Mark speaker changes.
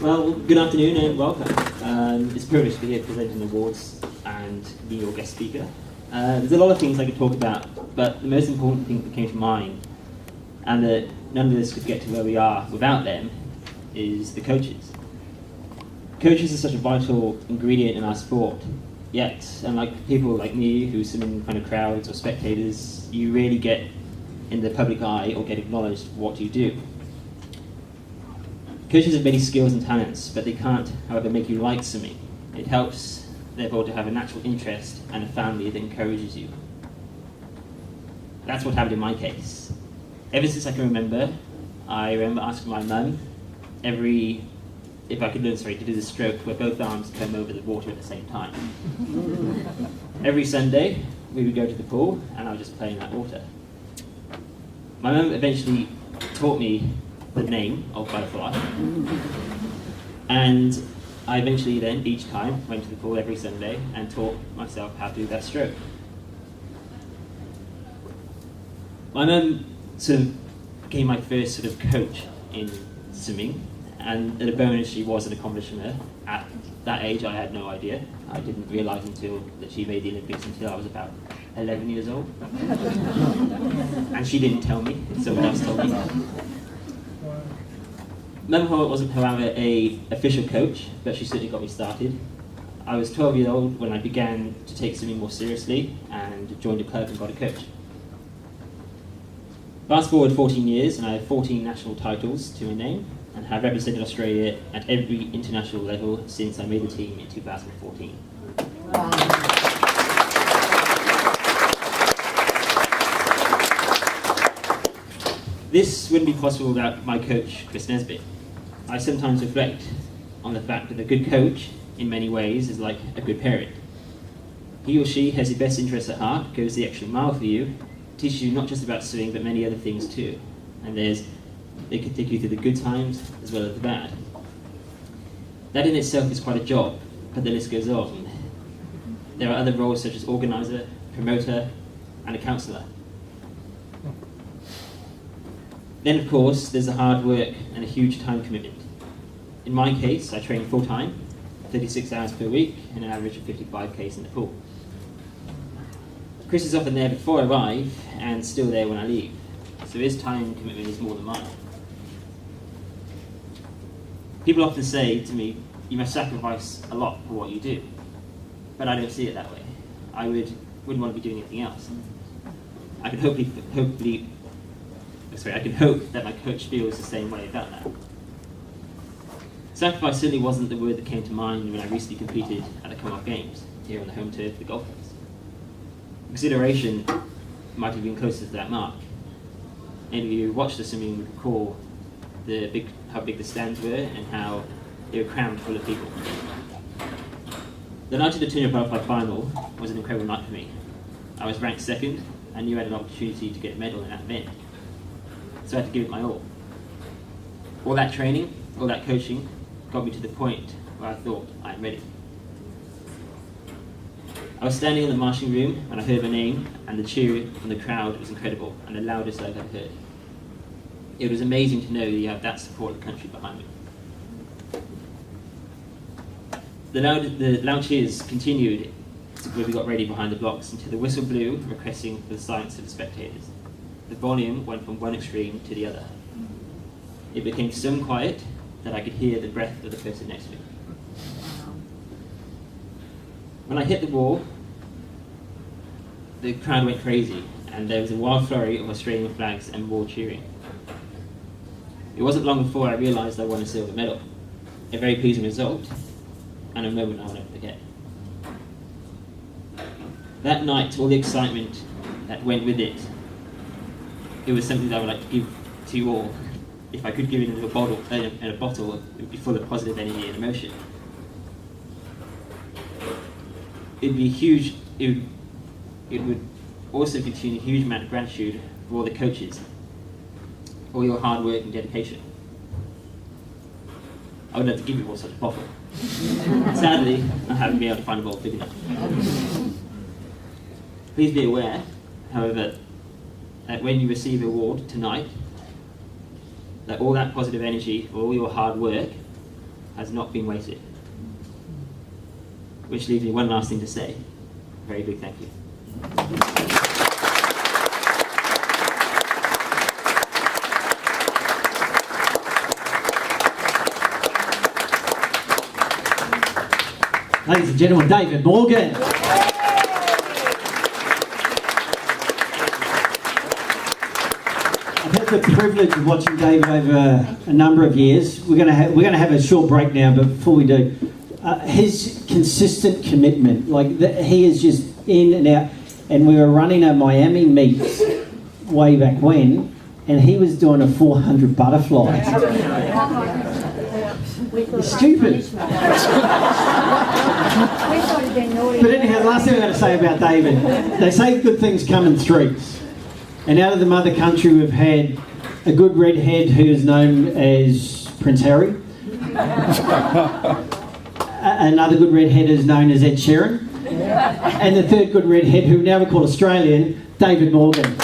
Speaker 1: Well, good afternoon and welcome. It's a privilege to be here presenting awards and being your guest speaker. There's a lot of things I could talk about, but the most important thing that came to mind, and that none of this could get to where we are without them, is the coaches. Coaches are such a vital ingredient in our sport, yet, unlike people like me who swim in front of crowds or spectators, you rarely get in the public eye or get acknowledged for what you do. Coaches have many skills and talents, but they can't, however, make you like swimming. It helps, therefore, to have a natural interest and a family that encourages you. That's what happened in my case. Ever since I can remember, I remember asking my mum if I could learn to do the stroke where both arms come over the water at the same time. Every Sunday, we would go to the pool, and I would just play in that water. My mum eventually taught me the name of butterfly, and I eventually then, each time, went to the pool every Sunday and taught myself how to do that stroke. My mum sort of became my first sort of coach in swimming, and at a bonus, she was an accomplishment. At that age, I had no idea. I didn't realise until that she made the Olympics until I was about 11 years old. And she didn't tell me, someone else told me. Mum wasn't, however, an official coach, but she certainly got me started. I was 12 years old when I began to take swimming more seriously and joined a club and got a coach. Fast forward 14 years and I have 14 national titles to my name and have represented Australia at every international level since I made the team in 2014. This wouldn't be possible without my coach, Chris Nesbitt. I sometimes reflect on the fact that a good coach, in many ways, is like a good parent. He or she has your best interests at heart, goes the extra mile for you, teaches you not just about swimming, but many other things too. And they can take you through the good times as well as the bad. That in itself is quite a job, but the list goes on. There are other roles such as organiser, promoter, and a counsellor. Then, of course, there's the hard work and a huge time commitment. In my case, I train full-time, 36 hours per week, and an average of 55 Ks in the pool. Chris is often there before I arrive, and still there when I leave, so his time commitment is more than mine. People often say to me, you must sacrifice a lot for what you do, but I don't see it that way. I wouldn't want to be doing anything else. I can hope that my coach feels the same way about that. Sacrifice certainly wasn't the word that came to mind when I recently competed at the Commonwealth Games, here on the home turf of the golf course. Consideration might have been closer to that mark. Any of you who watched the swimming would recall how big the stands were and how they were crammed full of people. The night of the Turner Butterfly Final was an incredible night for me. I was ranked second and knew I had an opportunity to get a medal in that event. So I had to give it my all. All that training, all that coaching, got me to the point where I thought, I'm ready. I was standing in the marching room when I heard my name, and the cheer from the crowd was incredible, and the loudest I've ever heard. It was amazing to know that you have that support of the country behind me. The loud cheers continued when we got ready behind the blocks until the whistle blew, requesting for the silence of the spectators. The volume went from one extreme to the other. It became so quiet that I could hear the breath of the person next to me. When I hit the wall, the crowd went crazy, and there was a wild flurry of Australian flags and more cheering. It wasn't long before I realised I won a silver medal, a very pleasing result, and a moment I'll never forget. That night, all the excitement that went with it, it was something that I would like to give to you all. If I could give it in a bottle, it would be full of positive energy and emotion. It'd be huge. It would also contain a huge amount of gratitude for all the coaches, all your hard work and dedication. I would love to give you all such a bottle. Sadly, I haven't been able to find a bottle big enough. Please be aware, however, that when you receive the award tonight, that all that positive energy, all your hard work, has not been wasted. Which leaves me one last thing to say. A very big thank you.
Speaker 2: Ladies and gentlemen, David Morgan. I've had the privilege of watching David over a number of years. We're going to have a short break now, but before we do, his consistent commitment, he is just in and out. And we were running a Miami meet way back when, and he was doing a 400 butterfly. It's stupid. But anyhow, the last thing I'm going to say about David, they say good things come in threes. And out of the mother country, we've had a good redhead who is known as Prince Harry. Another good redhead is known as Ed Sheeran. And the third good redhead, who now we call Australian, David Morgan.